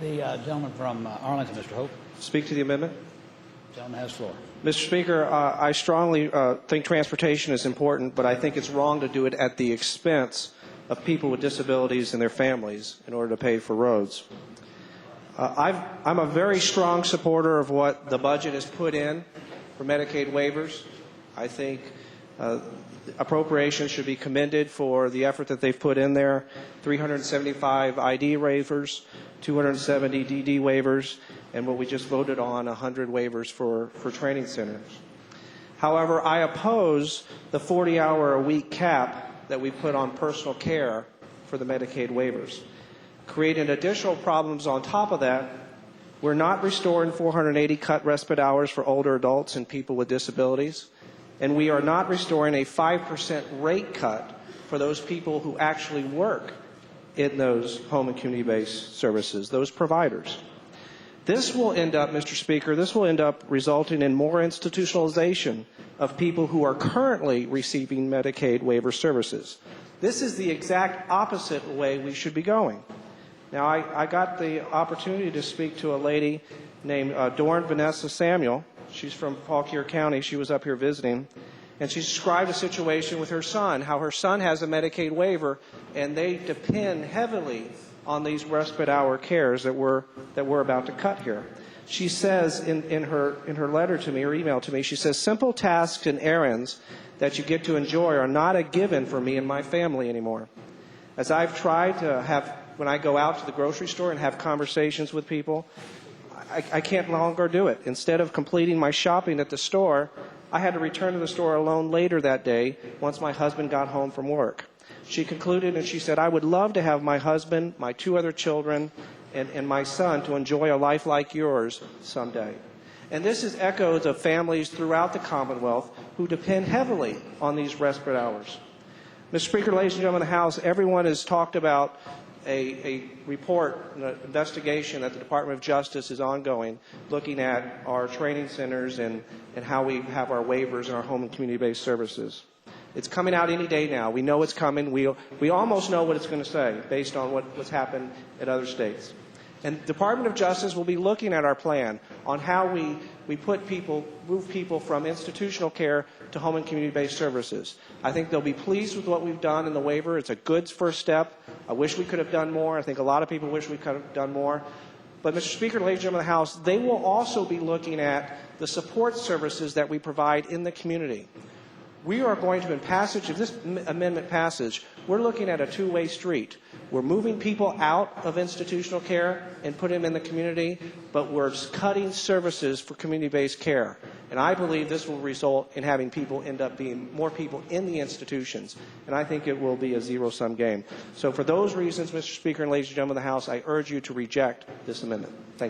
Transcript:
The gentleman from Arlington, Mr. Hope. Speak to the amendment. Gentleman has the floor. Mr. Speaker, I strongly think transportation is important, but I think it's wrong to do it at the expense of people with disabilities and their families in order to pay for roads. I'm a very strong supporter of what the budget has put in for Medicaid waivers. I think appropriations should be commended for the effort that they've put in there. 375 ID waivers, 270 DD waivers, and what we just voted on, 100 waivers for training centers. However, I oppose the 40-hour-a-week cap that we put on personal care for the Medicaid waivers. Creating additional problems on top of that, we're not restoring 480 cut respite hours for older adults and people with disabilities, and we are not restoring a 5% rate cut for those people who actually work in those home and community-based services, those providers. This will end up, Mr. Speaker, this will end up resulting in more institutionalization of people who are currently receiving Medicaid waiver services. This is the exact opposite way we should be going. Now, I got the opportunity to speak to a lady named Dorn Vanessa Samuel. She's from Fauquier County. She was up here visiting. And she described a situation with her son, how her son has a Medicaid waiver, and they depend heavily on these respite hour cares that we're about to cut here. She says in her letter to me, or email to me, she says, simple tasks and errands that you get to enjoy are not a given for me and my family anymore. As I've tried to have, when I go out to the grocery store and have conversations with people, I can't longer do it. Instead of completing my shopping at the store, I had to return to the store alone later that day once my husband got home from work. She concluded and she said, I would love to have my husband, my 2 other children, and my son to enjoy a life like yours someday. And this is echoes of families throughout the Commonwealth who depend heavily on these respite hours. Mr. Speaker, ladies and gentlemen of the House, everyone has talked about a report, an investigation that the Department of Justice is ongoing, looking at our training centers and how we have our waivers and our home and community-based services. It's coming out any day now. We know it's coming. We almost know what it's going to say based on what's happened at other states. And the Department of Justice will be looking at our plan on how we move people from institutional care to home and community-based services. I think they'll be pleased with what we've done in the waiver. It's a good first step. I wish we could have done more. I think a lot of people wish we could have done more. But, Mr. Speaker, ladies and gentlemen of the House, they will also be looking at the support services that we provide in the community. We are going to, in passage, if this amendment passes, we're looking at a two-way street. We're moving people out of institutional care and putting them in the community, but we're cutting services for community-based care. And I believe this will result in having people end up being more people in the institutions. And I think it will be a zero-sum game. So for those reasons, Mr. Speaker and ladies and gentlemen of the House, I urge you to reject this amendment. Thank you.